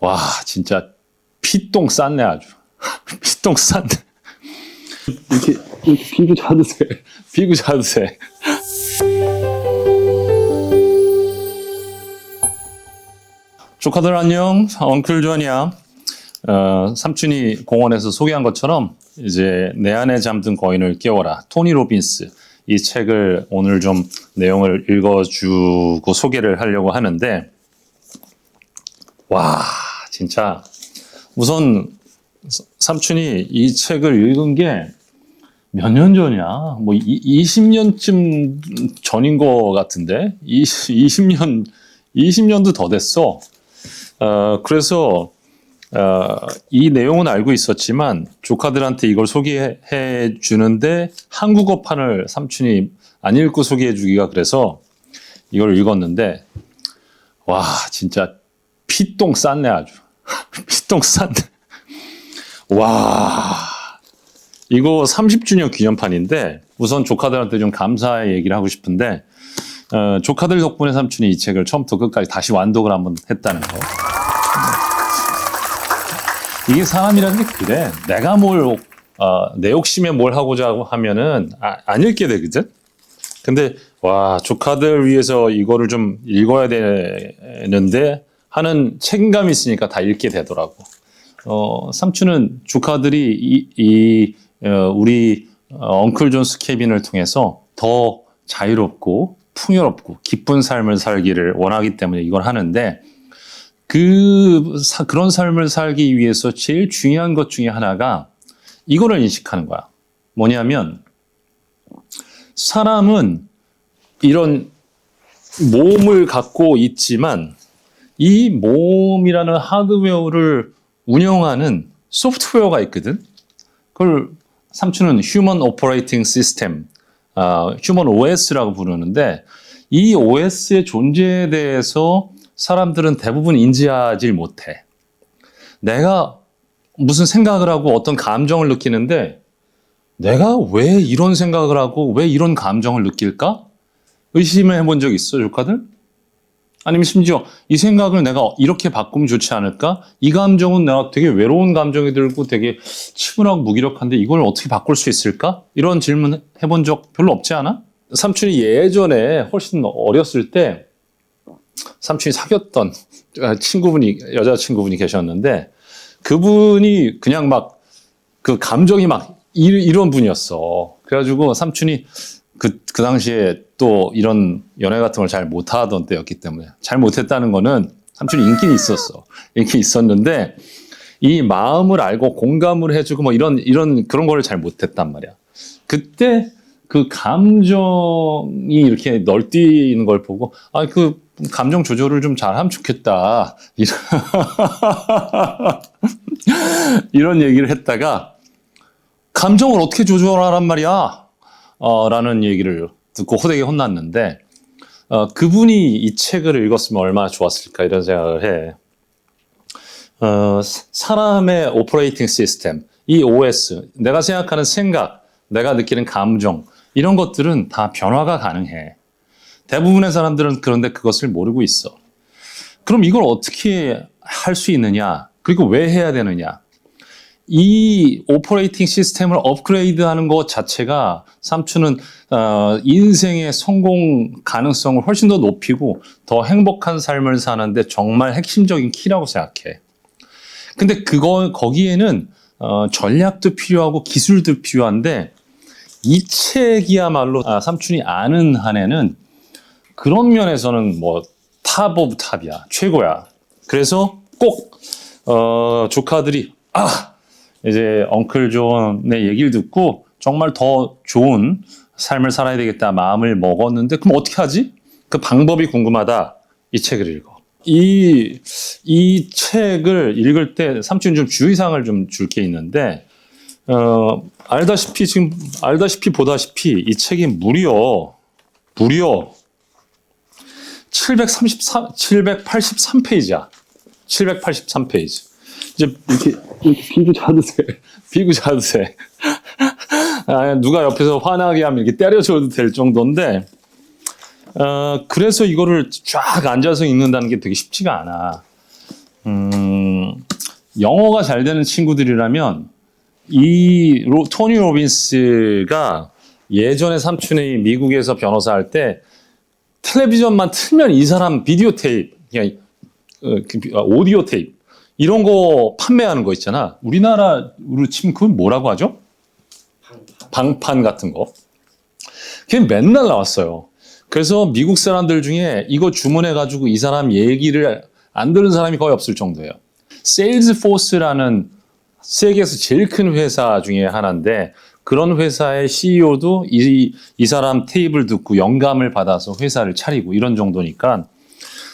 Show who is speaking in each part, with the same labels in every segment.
Speaker 1: 와, 진짜 피똥 쌌네 아주. 피똥 쌌네. 이렇게 피구 자드세. 피구 자드세. 조카들 안녕. 엉클 존이야. 삼촌이 공원에서 소개한 것처럼 이제 내 안에 잠든 거인을 깨워라. 토니 로빈스. 이 책을 오늘 좀 내용을 읽어주고 소개를 하려고 하는데, 와, 진짜 우선 삼촌이 이 책을 읽은 게 몇 년 전이야? 뭐 20년쯤 전인 것 같은데 20년도 더 됐어. 그래서 이 내용은 알고 있었지만 조카들한테 이걸 소개해 주는데 한국어판을 삼촌이 안 읽고 소개해 주기가 그래서 이걸 읽었는데, 와, 진짜 피똥 쌌네 아주. 피똥 쌌네. 와, 이거 30주년 기념판인데 우선 조카들한테 좀 감사의 얘기를 하고 싶은데, 조카들 덕분에 삼촌이 이 책을 처음부터 끝까지 다시 완독을 한번 했다는 거. 이게 사람이라는 게 그래. 내가 내 욕심에 뭘 하고자 하면은 안 읽게 되거든. 근데 와, 조카들 위해서 이거를 좀 읽어야 되는데 하는 책임감이 있으니까 다 읽게 되더라고. 삼촌은 조카들이 우리 엉클 존 스케빈을 통해서 더 자유롭고 풍요롭고 기쁜 삶을 살기를 원하기 때문에 이걸 하는데, 그런 삶을 살기 위해서 제일 중요한 것 중에 하나가 이거를 인식하는 거야. 뭐냐면, 사람은 이런 몸을 갖고 있지만 이 몸이라는 하드웨어를 운영하는 소프트웨어가 있거든. 그걸 삼촌은 Human Operating System, Human OS라고 부르는데, 이 OS의 존재에 대해서 사람들은 대부분 인지하지 못해. 내가 무슨 생각을 하고 어떤 감정을 느끼는데 내가 왜 이런 생각을 하고 왜 이런 감정을 느낄까? 의심을 해본 적 있어, 조카들? 아니면 심지어 이 생각을 내가 이렇게 바꾸면 좋지 않을까? 이 감정은 내가 되게 외로운 감정이 들고 되게 치분하고 무기력한데 이걸 어떻게 바꿀 수 있을까? 이런 질문 해본 적 별로 없지 않아? 삼촌이 예전에 훨씬 어렸을 때 삼촌이 사귀었던 여자친구분이 계셨는데, 그분이 그냥 막 그 감정이 막 이런 분이었어. 그래가지고 삼촌이 그 당시에 또 이런 연애 같은 걸 잘 못하던 때였기 때문에, 잘 못했다는 거는 삼촌이 인기는 있었어. 인기 있었는데 이 마음을 알고 공감을 해주고 뭐 이런 그런 거를 잘 못했단 말이야. 그때 그 감정이 이렇게 널뛰는 걸 보고, 그 감정 조절을 좀 잘하면 좋겠다. 이런 얘기를 했다가, 감정을 어떻게 조절하란 말이야? 라는 얘기를 듣고 호되게 혼났는데, 그분이 이 책을 읽었으면 얼마나 좋았을까 이런 생각을 해. 사람의 오퍼레이팅 시스템, 이 OS, 내가 생각하는 생각, 내가 느끼는 감정, 이런 것들은 다 변화가 가능해. 대부분의 사람들은 그런데 그것을 모르고 있어. 그럼 이걸 어떻게 할 수 있느냐? 그리고 왜 해야 되느냐? 이 오퍼레이팅 시스템을 업그레이드하는 것 자체가 삼촌은 인생의 성공 가능성을 훨씬 더 높이고 더 행복한 삶을 사는데 정말 핵심적인 키라고 생각해. 근데 거기에는 전략도 필요하고 기술도 필요한데, 이 책이야말로 삼촌이 아는 한에는 그런 면에서는 뭐 탑 오브 탑이야. 최고야. 그래서 꼭 조카들이 이제 엉클 존의 얘기를 듣고 정말 더 좋은 삶을 살아야 되겠다 마음을 먹었는데, 그럼 어떻게 하지? 그 방법이 궁금하다. 이 책을 읽어. 이 책을 읽을 때 삼촌이 좀 주의사항을 좀 줄 게 있는데, 보다시피 이 책이 무려 783페이지야. 783페이지. 이제 이렇게 피구 자드세. 누가 옆에서 화나게 하면 이렇게 때려줘도 될 정도인데, 그래서 이거를 쫙 앉아서 읽는다는 게 되게 쉽지가 않아. 영어가 잘 되는 친구들이라면 토니 로빈스가 예전에 삼촌이 미국에서 변호사 할 때 텔레비전만 틀면 이 사람 비디오 테이프, 그냥 오디오 테이프 이런 거 판매하는 거 있잖아. 우리나라로 치면 그건 뭐라고 하죠? 방판 같은 거. 그게 맨날 나왔어요. 그래서 미국 사람들 중에 이거 주문해가지고 이 사람 얘기를 안 들은 사람이 거의 없을 정도예요. 세일즈포스라는 세계에서 제일 큰 회사 중에 하나인데 그런 회사의 CEO도 이 사람 테이블 듣고 영감을 받아서 회사를 차리고 이런 정도니까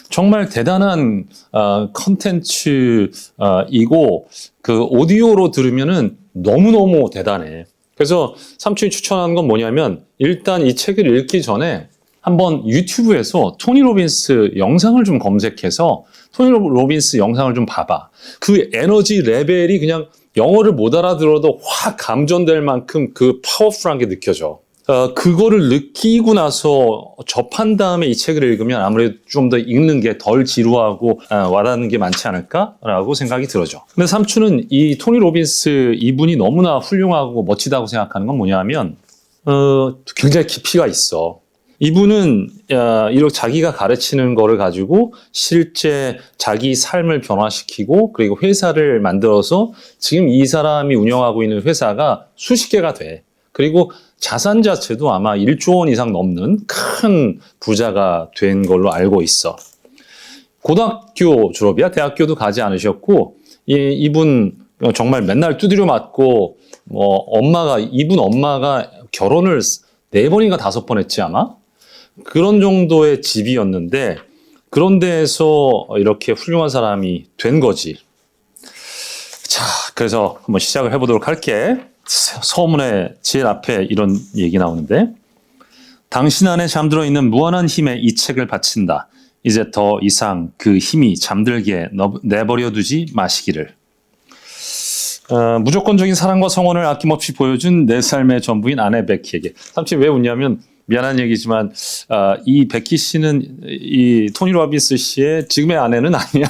Speaker 1: 정말 대단한 컨텐츠이고 그 오디오로 들으면은 너무너무 대단해. 그래서 삼촌이 추천하는 건 뭐냐면 일단 이 책을 읽기 전에 한번 유튜브에서 토니 로빈스 영상을 좀 검색해서 토니 로빈스 영상을 좀 봐봐. 그 에너지 레벨이 그냥 영어를 못 알아들어도 확 감전될 만큼 그 파워풀한 게 느껴져. 그거를 느끼고 나서 접한 다음에 이 책을 읽으면 아무래도 좀 더 읽는 게 덜 지루하고 와닿는 게 많지 않을까라고 생각이 들어져. 근데 삼촌은 이 토니 로빈스 이분이 너무나 훌륭하고 멋지다고 생각하는 건 뭐냐면 굉장히 깊이가 있어. 이분은 이렇게 자기가 가르치는 거를 가지고 실제 자기 삶을 변화시키고 그리고 회사를 만들어서 지금 이 사람이 운영하고 있는 회사가 수십 개가 돼. 그리고 자산 자체도 아마 1조 원 이상 넘는 큰 부자가 된 걸로 알고 있어. 고등학교 졸업이야. 대학교도 가지 않으셨고 이분 정말 맨날 두드려 맞고 이분 엄마가 결혼을 4번인가 5번 했지 아마? 그런 정도의 집이었는데 그런 데에서 이렇게 훌륭한 사람이 된 거지. 자, 그래서 한번 시작을 해보도록 할게. 서문의 제일 앞에 이런 얘기 나오는데 당신 안에 잠들어 있는 무한한 힘에 이 책을 바친다. 이제 더 이상 그 힘이 잠들게 내버려 두지 마시기를. 무조건적인 사랑과 성원을 아낌없이 보여준 내 삶의 전부인 아내 베키에게. 삼촌이 왜 웃냐면 미안한 얘기지만 이 베키 씨는 이 토니 로빈스 씨의 지금의 아내는 아니야.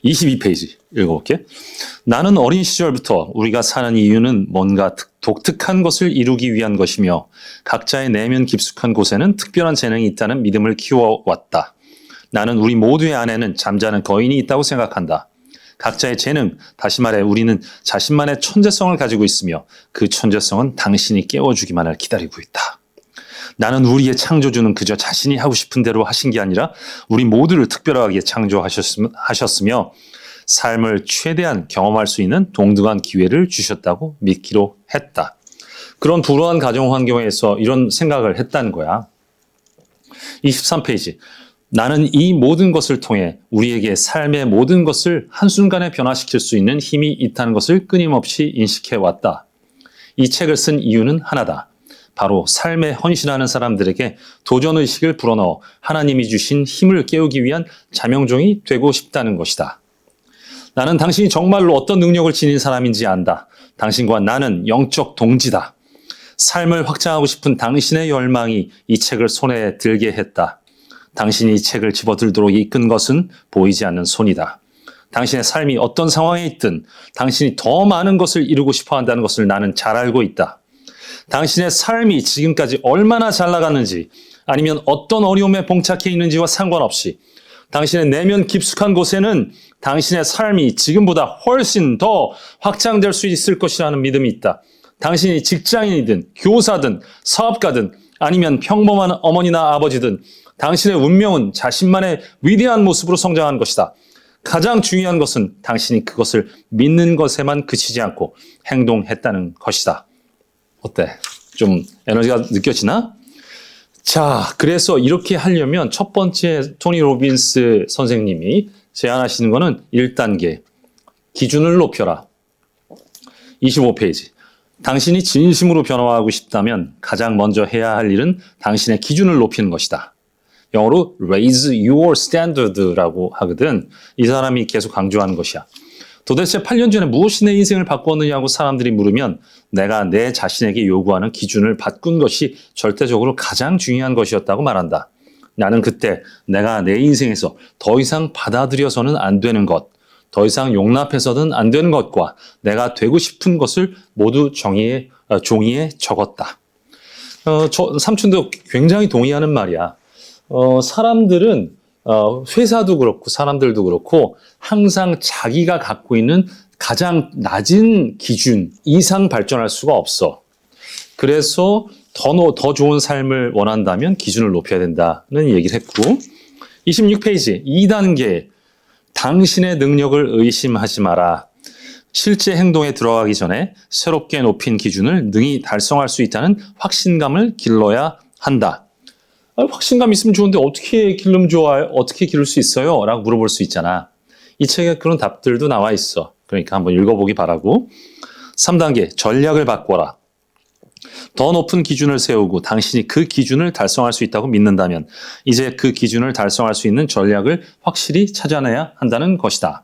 Speaker 1: 22페이지 읽어볼게. 나는 어린 시절부터 우리가 사는 이유는 뭔가 독특한 것을 이루기 위한 것이며 각자의 내면 깊숙한 곳에는 특별한 재능이 있다는 믿음을 키워왔다. 나는 우리 모두의 안에는 잠자는 거인이 있다고 생각한다. 각자의 재능, 다시 말해 우리는 자신만의 천재성을 가지고 있으며 그 천재성은 당신이 깨워주기만을 기다리고 있다. 나는 우리의 창조주는 그저 자신이 하고 싶은 대로 하신 게 아니라 우리 모두를 특별하게 창조하셨으며 삶을 최대한 경험할 수 있는 동등한 기회를 주셨다고 믿기로 했다. 그런 불우한 가정 환경에서 이런 생각을 했다는 거야. 23페이지. 나는 이 모든 것을 통해 우리에게 삶의 모든 것을 한순간에 변화시킬 수 있는 힘이 있다는 것을 끊임없이 인식해왔다. 이 책을 쓴 이유는 하나다. 바로 삶에 헌신하는 사람들에게 도전의식을 불어넣어 하나님이 주신 힘을 깨우기 위한 자명종이 되고 싶다는 것이다. 나는 당신이 정말로 어떤 능력을 지닌 사람인지 안다. 당신과 나는 영적 동지다. 삶을 확장하고 싶은 당신의 열망이 이 책을 손에 들게 했다. 당신이 이 책을 집어들도록 이끈 것은 보이지 않는 손이다. 당신의 삶이 어떤 상황에 있든 당신이 더 많은 것을 이루고 싶어 한다는 것을 나는 잘 알고 있다. 당신의 삶이 지금까지 얼마나 잘 나갔는지 아니면 어떤 어려움에 봉착해 있는지와 상관없이 당신의 내면 깊숙한 곳에는 당신의 삶이 지금보다 훨씬 더 확장될 수 있을 것이라는 믿음이 있다. 당신이 직장인이든 교사든 사업가든 아니면 평범한 어머니나 아버지든 당신의 운명은 자신만의 위대한 모습으로 성장한 것이다. 가장 중요한 것은 당신이 그것을 믿는 것에만 그치지 않고 행동했다는 것이다. 어때? 좀 에너지가 느껴지나? 자, 그래서 이렇게 하려면 첫 번째 토니 로빈스 선생님이 제안하시는 거는 1단계. 기준을 높여라. 25페이지. 당신이 진심으로 변화하고 싶다면 가장 먼저 해야 할 일은 당신의 기준을 높이는 것이다. 영어로 raise your standard라고 하거든. 이 사람이 계속 강조하는 것이야. 도대체 8년 전에 무엇이 내 인생을 바꾸었느냐고 사람들이 물으면 내가 내 자신에게 요구하는 기준을 바꾼 것이 절대적으로 가장 중요한 것이었다고 말한다. 나는 그때 내가 내 인생에서 더 이상 받아들여서는 안 되는 것, 더 이상 용납해서는 안 되는 것과 내가 되고 싶은 것을 모두 종이에 적었다. 삼촌도 굉장히 동의하는 말이야. 사람들은 회사도 그렇고 사람들도 그렇고 항상 자기가 갖고 있는 가장 낮은 기준 이상 발전할 수가 없어. 그래서 더 좋은 삶을 원한다면 기준을 높여야 된다는 얘기를 했고 26페이지 2단계 당신의 능력을 의심하지 마라. 실제 행동에 들어가기 전에 새롭게 높인 기준을 능히 달성할 수 있다는 확신감을 길러야 한다. 확신감 있으면 좋은데 어떻게 기르면 좋아요? 어떻게 기를 수 있어요? 라고 물어볼 수 있잖아. 이 책에 그런 답들도 나와 있어. 그러니까 한번 읽어보기 바라고. 3단계 전략을 바꿔라. 더 높은 기준을 세우고 당신이 그 기준을 달성할 수 있다고 믿는다면 이제 그 기준을 달성할 수 있는 전략을 확실히 찾아내야 한다는 것이다.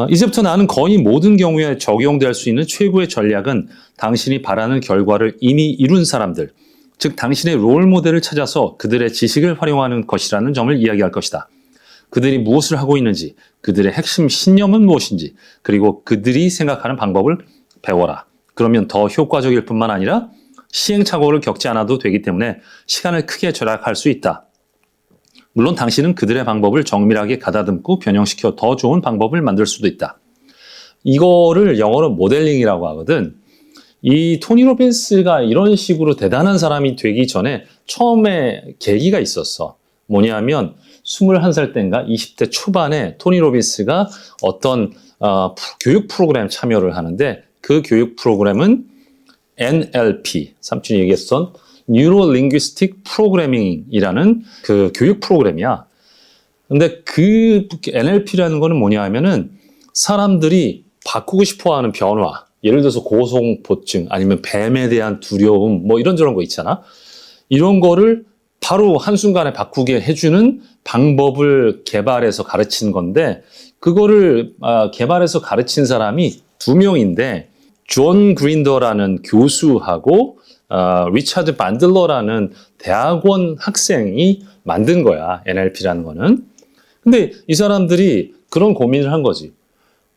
Speaker 1: 이제부터 나는 거의 모든 경우에 적용될 수 있는 최고의 전략은 당신이 바라는 결과를 이미 이룬 사람들, 즉 당신의 롤 모델을 찾아서 그들의 지식을 활용하는 것이라는 점을 이야기할 것이다. 그들이 무엇을 하고 있는지, 그들의 핵심 신념은 무엇인지, 그리고 그들이 생각하는 방법을 배워라. 그러면 더 효과적일 뿐만 아니라 시행착오를 겪지 않아도 되기 때문에 시간을 크게 절약할 수 있다. 물론 당신은 그들의 방법을 정밀하게 가다듬고 변형시켜 더 좋은 방법을 만들 수도 있다. 이거를 영어로 모델링이라고 하거든. 이 토니 로빈스가 이런 식으로 대단한 사람이 되기 전에 처음에 계기가 있었어. 뭐냐면 21살 때인가 20대 초반에 토니 로빈스가 어떤 교육 프로그램 참여를 하는데 그 교육 프로그램은 NLP, 삼촌이 얘기했던 Neuro Linguistic Programming이라는 그 교육 프로그램이야. 근데 그 NLP라는 거는 뭐냐 하면은 사람들이 바꾸고 싶어 하는 변화, 예를 들어서 고소공포증 아니면 뱀에 대한 두려움 뭐 이런저런 거 있잖아. 이런 거를 바로 한순간에 바꾸게 해주는 방법을 개발해서 가르친 건데 그거를 개발해서 가르친 사람이 2명인데 존 그린더라는 교수하고 리차드 반들러라는 대학원 학생이 만든 거야. NLP라는 거는. 근데 이 사람들이 그런 고민을 한 거지.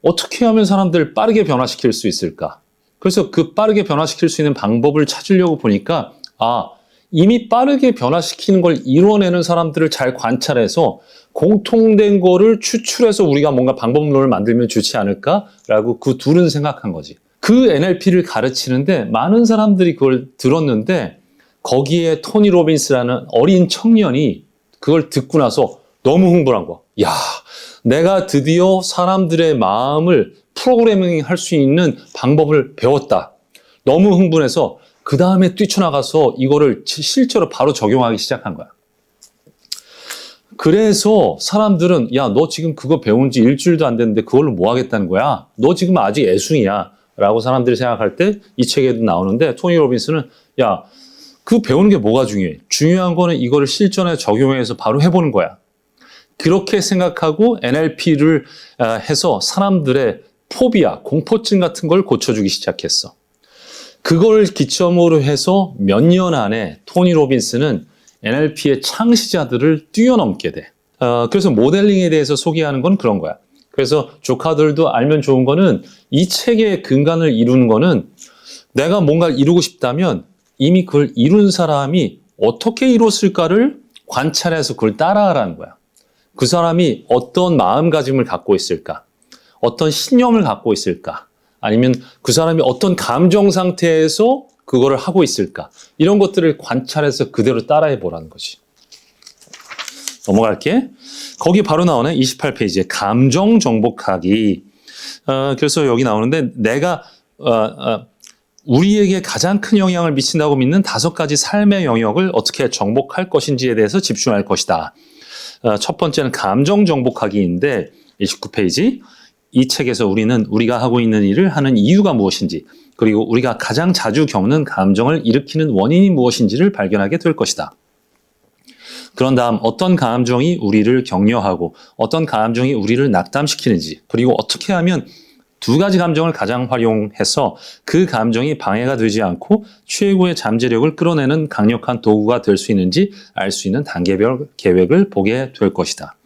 Speaker 1: 어떻게 하면 사람들을 빠르게 변화시킬 수 있을까? 그래서 그 빠르게 변화시킬 수 있는 방법을 찾으려고 보니까 이미 빠르게 변화시키는 걸 이뤄내는 사람들을 잘 관찰해서 공통된 거를 추출해서 우리가 뭔가 방법론을 만들면 좋지 않을까라고 그 둘은 생각한 거지. 그 NLP를 가르치는데 많은 사람들이 그걸 들었는데 거기에 토니 로빈스라는 어린 청년이 그걸 듣고 나서 너무 흥분한 거야. 야, 내가 드디어 사람들의 마음을 프로그래밍 할 수 있는 방법을 배웠다. 너무 흥분해서 그 다음에 뛰쳐나가서 이거를 실제로 바로 적용하기 시작한 거야. 그래서 사람들은 야, 너 지금 그거 배운 지 일주일도 안 됐는데 그걸로 뭐 하겠다는 거야? 너 지금 아직 애순이야. 라고 사람들이 생각할 때 이 책에도 나오는데 토니 로빈스는 야, 그 배우는 게 뭐가 중요해? 중요한 거는 이거를 실전에 적용해서 바로 해보는 거야. 그렇게 생각하고 NLP를 해서 사람들의 포비아, 공포증 같은 걸 고쳐주기 시작했어. 그걸 기점으로 해서 몇 년 안에 토니 로빈스는 NLP의 창시자들을 뛰어넘게 돼. 그래서 모델링에 대해서 소개하는 건 그런 거야. 그래서 조카들도 알면 좋은 거는 이 책의 근간을 이루는 거는 내가 뭔가를 이루고 싶다면 이미 그걸 이룬 사람이 어떻게 이뤘을까를 관찰해서 그걸 따라하라는 거야. 그 사람이 어떤 마음가짐을 갖고 있을까? 어떤 신념을 갖고 있을까? 아니면 그 사람이 어떤 감정 상태에서 그거를 하고 있을까? 이런 것들을 관찰해서 그대로 따라해 보라는 거지. 넘어갈게. 거기 바로 나오네. 28페이지에 감정 정복하기. 그래서 여기 나오는데 내가 우리에게 가장 큰 영향을 미친다고 믿는 5가지 삶의 영역을 어떻게 정복할 것인지에 대해서 집중할 것이다. 첫 번째는 감정 정복하기인데 29페이지. 이 책에서 우리는 우리가 하고 있는 일을 하는 이유가 무엇인지 그리고 우리가 가장 자주 겪는 감정을 일으키는 원인이 무엇인지를 발견하게 될 것이다. 그런 다음 어떤 감정이 우리를 격려하고 어떤 감정이 우리를 낙담시키는지 그리고 어떻게 하면 두 가지 감정을 가장 활용해서 그 감정이 방해가 되지 않고 최고의 잠재력을 끌어내는 강력한 도구가 될 수 있는지 알 수 있는 단계별 계획을 보게 될 것이다.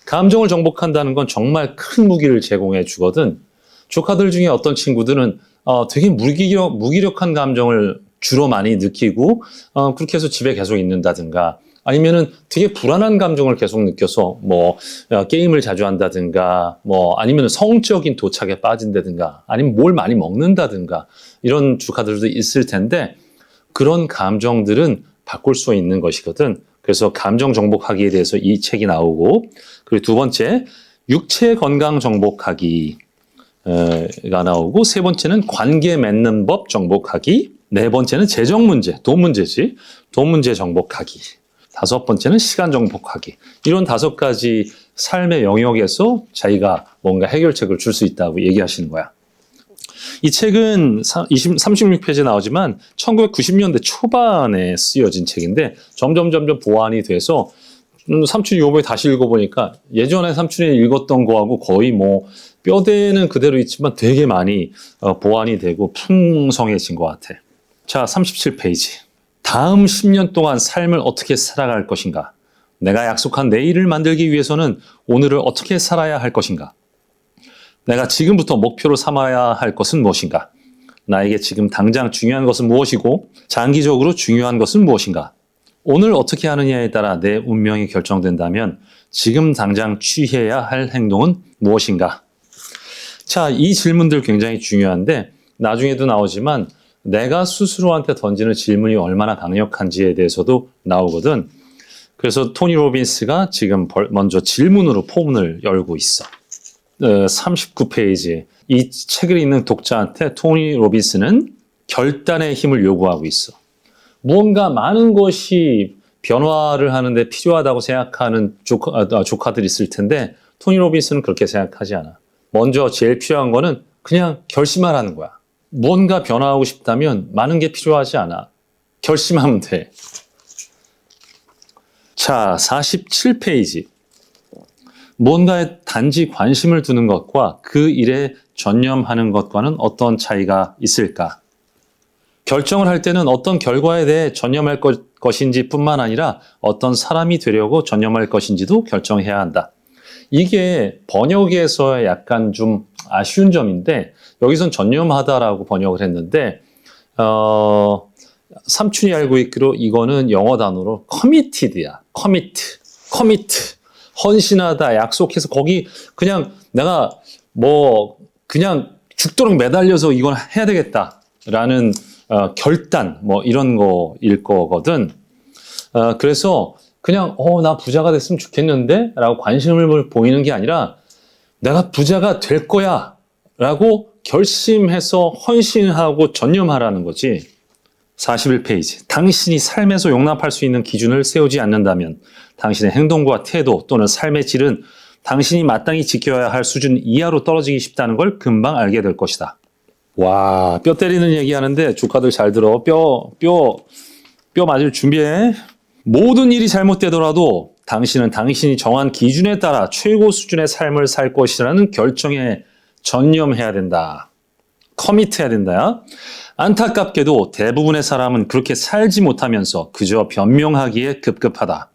Speaker 1: 감정을 정복한다는 건 정말 큰 무기를 제공해 주거든. 조카들 중에 어떤 친구들은 되게 무기력한 감정을 주로 많이 느끼고 그렇게 해서 집에 계속 있는다든가, 아니면은 되게 불안한 감정을 계속 느껴서 게임을 자주 한다든가, 아니면 성적인 도착에 빠진다든가, 아니면 뭘 많이 먹는다든가, 이런 조카들도 있을 텐데, 그런 감정들은 바꿀 수 있는 것이거든. 그래서 감정 정복하기에 대해서 이 책이 나오고, 그리고 두 번째 육체 건강 정복하기가 나오고, 세 번째는 관계 맺는 법 정복하기, 네 번째는 재정 문제, 돈 문제지, 돈 문제 정복하기, 다섯 번째는 시간 정복하기. 이런 다섯 가지 삶의 영역에서 자기가 뭔가 해결책을 줄 수 있다고 얘기하시는 거야. 이 책은 36페이지에 나오지만 1990년대 초반에 쓰여진 책인데 점점 보완이 돼서 삼촌이 이번에 다시 읽어보니까 예전에 삼촌이 읽었던 거하고 거의 뼈대는 그대로 있지만 되게 많이 보완이 되고 풍성해진 것 같아. 자, 37페이지. 다음 10년 동안 삶을 어떻게 살아갈 것인가? 내가 약속한 내일을 만들기 위해서는 오늘을 어떻게 살아야 할 것인가? 내가 지금부터 목표로 삼아야 할 것은 무엇인가? 나에게 지금 당장 중요한 것은 무엇이고 장기적으로 중요한 것은 무엇인가? 오늘 어떻게 하느냐에 따라 내 운명이 결정된다면 지금 당장 취해야 할 행동은 무엇인가? 자, 이 질문들 굉장히 중요한데 나중에도 나오지만 내가 스스로한테 던지는 질문이 얼마나 강력한지에 대해서도 나오거든. 그래서 토니 로빈스가 지금 먼저 질문으로 포문을 열고 있어. 39페이지. 이 책을 읽는 독자한테 토니 로빈스는 결단의 힘을 요구하고 있어. 무언가 많은 것이 변화를 하는데 필요하다고 생각하는 조카들이 있을 텐데 토니 로빈스는 그렇게 생각하지 않아. 먼저 제일 필요한 거는 그냥 결심하라는 거야. 뭔가 변화하고 싶다면 많은 게 필요하지 않아. 결심하면 돼. 자, 47페이지. 뭔가에 단지 관심을 두는 것과 그 일에 전념하는 것과는 어떤 차이가 있을까? 결정을 할 때는 어떤 결과에 대해 전념할 것인지 뿐만 아니라 어떤 사람이 되려고 전념할 것인지도 결정해야 한다. 이게 번역에서 약간 좀 아쉬운 점인데 여기선 전념하다라고 번역을 했는데 삼촌이 알고 있기로 이거는 영어 단어로 committed야. commit. 헌신하다, 약속해서 거기 그냥 내가 그냥 죽도록 매달려서 이건 해야 되겠다라는 결단 이런 거일 거거든. 그래서 그냥 나 부자가 됐으면 좋겠는데 라고 관심을 보이는 게 아니라 내가 부자가 될 거야 라고 결심해서 헌신하고 전념하라는 거지. 41페이지. 당신이 삶에서 용납할 수 있는 기준을 세우지 않는다면 당신의 행동과 태도 또는 삶의 질은 당신이 마땅히 지켜야 할 수준 이하로 떨어지기 쉽다는 걸 금방 알게 될 것이다. 와, 뼈 때리는 얘기하는데 조카들 잘 들어. 뼈 맞을 준비해. 모든 일이 잘못되더라도 당신은 당신이 정한 기준에 따라 최고 수준의 삶을 살 것이라는 결정에 전념해야 된다. 커미트해야 된다. 안타깝게도 대부분의 사람은 그렇게 살지 못하면서 그저 변명하기에 급급하다.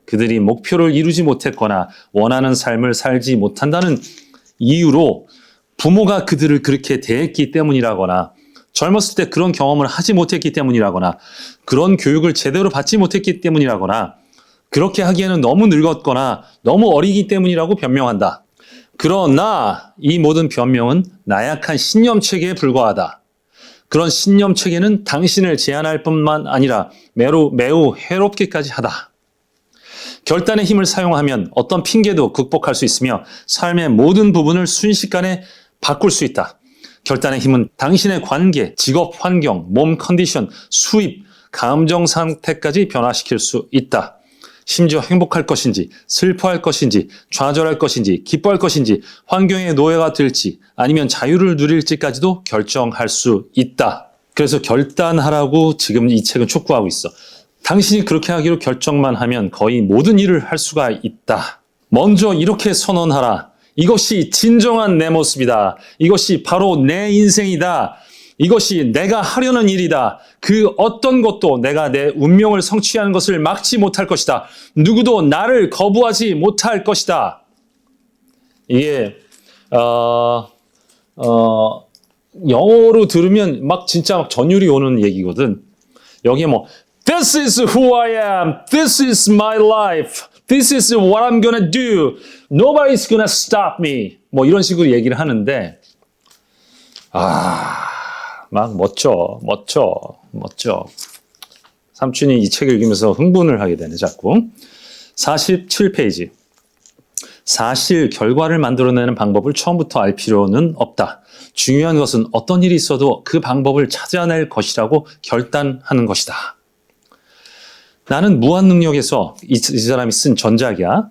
Speaker 1: 그들이 목표를 이루지 못했거나 원하는 삶을 살지 못한다는 이유로 부모가 그들을 그렇게 대했기 때문이라거나 젊었을 때 그런 경험을 하지 못했기 때문이라거나 그런 교육을 제대로 받지 못했기 때문이라거나 그렇게 하기에는 너무 늙었거나 너무 어리기 때문이라고 변명한다. 그러나 이 모든 변명은 나약한 신념체계에 불과하다. 그런 신념체계는 당신을 제한할 뿐만 아니라 매우 해롭기까지 하다. 결단의 힘을 사용하면 어떤 핑계도 극복할 수 있으며 삶의 모든 부분을 순식간에 바꿀 수 있다. 결단의 힘은 당신의 관계, 직업 환경, 몸 컨디션, 수입, 감정 상태까지 변화시킬 수 있다. 심지어 행복할 것인지, 슬퍼할 것인지, 좌절할 것인지, 기뻐할 것인지, 환경의 노예가 될지, 아니면 자유를 누릴지까지도 결정할 수 있다. 그래서 결단하라고 지금 이 책은 촉구하고 있어. 당신이 그렇게 하기로 결정만 하면 거의 모든 일을 할 수가 있다. 먼저 이렇게 선언하라. 이것이 진정한 내 모습이다. 이것이 바로 내 인생이다. 이것이 내가 하려는 일이다. 그 어떤 것도 내가 내 운명을 성취하는 것을 막지 못할 것이다. 누구도 나를 거부하지 못할 것이다. 이게 영어로 들으면 막 진짜 막 전율이 오는 얘기거든. 여기에 뭐 This is who I am. This is my life. This is what I'm gonna do. Nobody's gonna stop me. 뭐 이런 식으로 얘기를 하는데 막 멋져. 삼촌이 이 책 읽으면서 흥분을 하게 되네 자꾸. 47페이지. 사실 결과를 만들어내는 방법을 처음부터 알 필요는 없다. 중요한 것은 어떤 일이 있어도 그 방법을 찾아낼 것이라고 결단하는 것이다. 나는 무한능력에서 이 사람이 쓴 전작이야.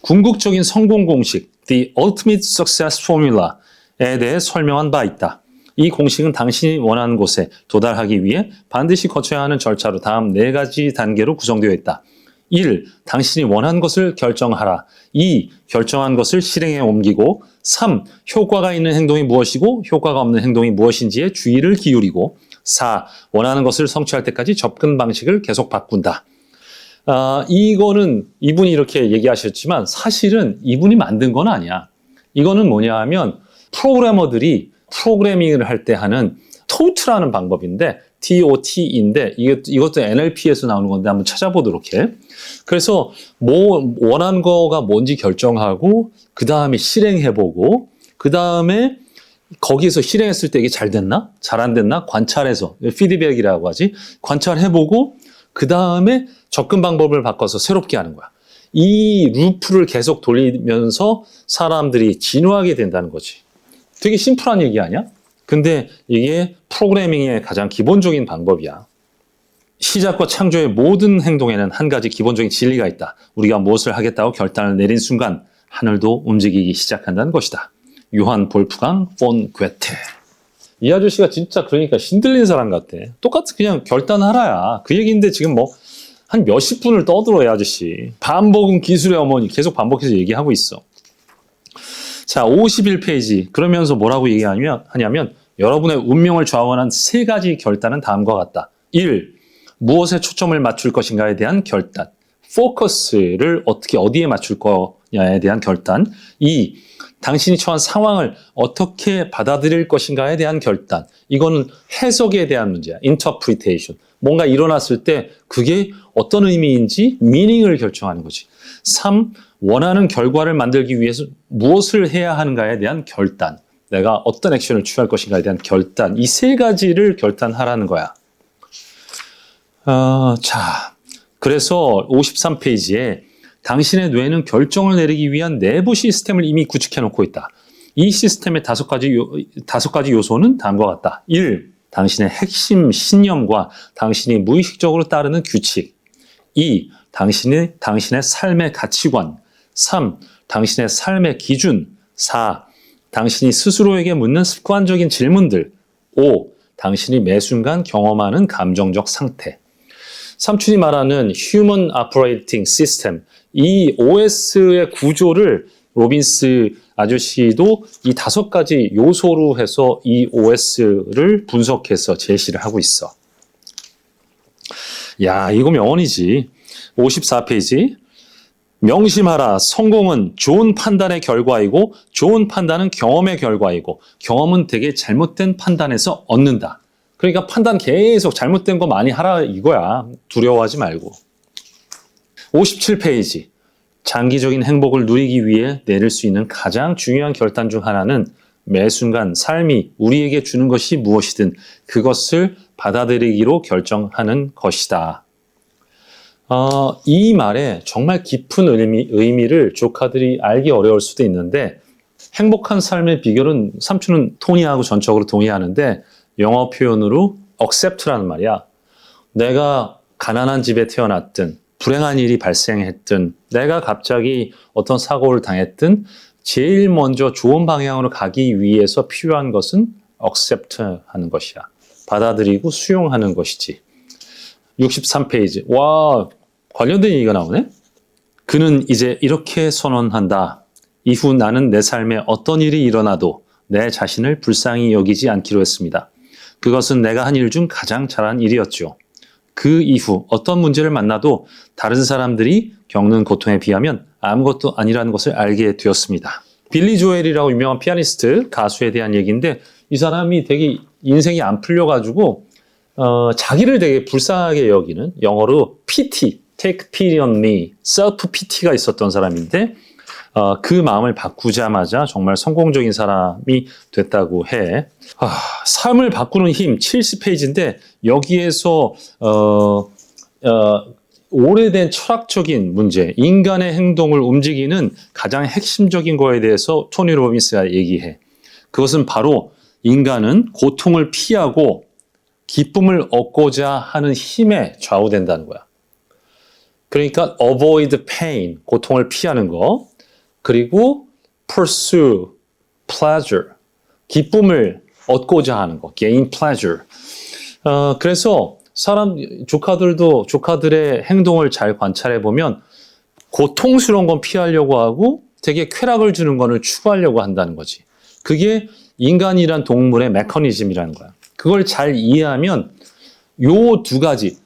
Speaker 1: 궁극적인 성공 공식, The Ultimate Success Formula에 대해 설명한 바 있다. 이 공식은 당신이 원하는 곳에 도달하기 위해 반드시 거쳐야 하는 절차로 다음 4가지 단계로 구성되어 있다. 1. 당신이 원하는 것을 결정하라. 2. 결정한 것을 실행에 옮기고 3. 효과가 있는 행동이 무엇이고 효과가 없는 행동이 무엇인지에 주의를 기울이고 4. 원하는 것을 성취할 때까지 접근 방식을 계속 바꾼다. 이거는 이분이 이렇게 얘기하셨지만 사실은 이분이 만든 건 아니야. 이거는 뭐냐 하면 프로그래머들이 프로그래밍을 할 때 하는 TOT라는 방법인데 TOT인데 이것도 NLP에서 나오는 건데 한번 찾아보도록 해. 그래서 뭐 원하는 거가 뭔지 결정하고 그 다음에 실행해보고 그 다음에 거기에서 실행했을 때 이게 잘 됐나? 잘 안 됐나? 관찰해서 피드백이라고 하지. 관찰해보고 그 다음에 접근 방법을 바꿔서 새롭게 하는 거야. 이 루프를 계속 돌리면서 사람들이 진화하게 된다는 거지. 되게 심플한 얘기 아니야? 근데 이게 프로그래밍의 가장 기본적인 방법이야. 시작과 창조의 모든 행동에는 한 가지 기본적인 진리가 있다. 우리가 무엇을 하겠다고 결단을 내린 순간 하늘도 움직이기 시작한다는 것이다. 요한 볼프강 폰 괴테. 이 아저씨가 진짜 그러니까 신들린 사람 같아. 똑같이 그냥 결단하라야. 그 얘기인데 지금 뭐 한 몇십 분을 떠들어 이 아저씨. 반복은 기술의 어머니 계속 반복해서 얘기하고 있어. 자, 51페이지. 그러면서 뭐라고 얘기하냐면 여러분의 운명을 좌우하는 3가지 결단은 다음과 같다. 1. 무엇에 초점을 맞출 것인가에 대한 결단. 포커스를 어디에 맞출 거냐에 대한 결단. 2. 당신이 처한 상황을 어떻게 받아들일 것인가에 대한 결단. 이거는 해석에 대한 문제야. interpretation. 뭔가 일어났을 때 그게 어떤 의미인지 미닝을 결정하는 거지. 3. 원하는 결과를 만들기 위해서 무엇을 해야 하는가에 대한 결단. 내가 어떤 액션을 취할 것인가에 대한 결단. 이 3가지를 결단하라는 거야. 자, 그래서 53페이지에 당신의 뇌는 결정을 내리기 위한 내부 시스템을 이미 구축해 놓고 있다. 이 시스템의 5가지 요소는 다음과 같다. 1. 당신의 핵심 신념과 당신이 무의식적으로 따르는 규칙. 2. 당신의 삶의 가치관. 3. 당신의 삶의 기준. 4. 당신이 스스로에게 묻는 습관적인 질문들. 5. 당신이 매 순간 경험하는 감정적 상태. 삼촌이 말하는 Human Operating System, 이 OS의 구조를 로빈스 아저씨도 이 5가지 요소로 해서 이 OS를 분석해서 제시를 하고 있어. 야, 이거 명언이지. 54페이지. 명심하라. 성공은 좋은 판단의 결과이고 좋은 판단은 경험의 결과이고 경험은 되게 잘못된 판단에서 얻는다. 그러니까 판단 계속 잘못된 거 많이 하라 이거야. 두려워하지 말고. 57페이지. 장기적인 행복을 누리기 위해 내릴 수 있는 가장 중요한 결단 중 하나는 매 순간 삶이 우리에게 주는 것이 무엇이든 그것을 받아들이기로 결정하는 것이다. 이 말에 정말 깊은 의미를 조카들이 알기 어려울 수도 있는데 행복한 삶의 비결은 삼촌은 토니하고 전적으로 동의하는데 영어 표현으로 accept라는 말이야. 내가 가난한 집에 태어났든 불행한 일이 발생했든 내가 갑자기 어떤 사고를 당했든 제일 먼저 좋은 방향으로 가기 위해서 필요한 것은 accept 하는 것이야. 받아들이고 수용하는 것이지. 63페이지. 와, 관련된 얘기가 나오네. 그는 이제 이렇게 선언한다. 이후 나는 내 삶에 어떤 일이 일어나도 내 자신을 불쌍히 여기지 않기로 했습니다. 그것은 내가 한 일 중 가장 잘한 일이었죠. 그 이후 어떤 문제를 만나도 다른 사람들이 겪는 고통에 비하면 아무것도 아니라는 것을 알게 되었습니다. 빌리 조엘이라고 유명한 피아니스트, 가수에 대한 얘기인데 이 사람이 되게 인생이 안 풀려가지고 자기를 되게 불쌍하게 여기는 영어로 PT, Take Pity on Me, Self PT가 있었던 사람인데 그 마음을 바꾸자마자 정말 성공적인 사람이 됐다고 해. 삶을 바꾸는 힘 70페이지인데 여기에서 오래된 철학적인 문제, 인간의 행동을 움직이는 가장 핵심적인 거에 대해서 토니 로빈스가 얘기해. 그것은 바로 인간은 고통을 피하고 기쁨을 얻고자 하는 힘에 좌우된다는 거야. 그러니까 avoid pain, 고통을 피하는 거. 그리고 pursue pleasure, 기쁨을 얻고자 하는 거, gain pleasure. 그래서 조카들의 행동을 잘 관찰해 보면 고통스러운 건 피하려고 하고 되게 쾌락을 주는 거를 추구하려고 한다는 거지. 그게 인간이란 동물의 메커니즘이라는 거야. 그걸 잘 이해하면 요 두 가지,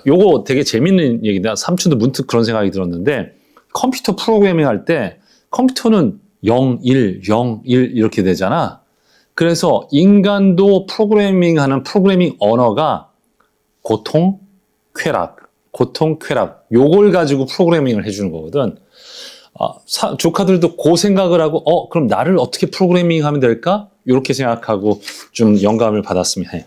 Speaker 1: 요거 되게 재밌는 얘기다. 삼촌도 문득 그런 생각이 들었는데 컴퓨터 프로그래밍 할 때 컴퓨터는 0, 1, 0, 1 이렇게 되잖아. 그래서 인간도 프로그래밍하는 프로그래밍 언어가 고통, 쾌락, 고통, 쾌락 요걸 가지고 프로그래밍을 해주는 거거든. 조카들도 그 생각을 하고 그럼 나를 어떻게 프로그래밍하면 될까? 이렇게 생각하고 좀 영감을 받았으면 해.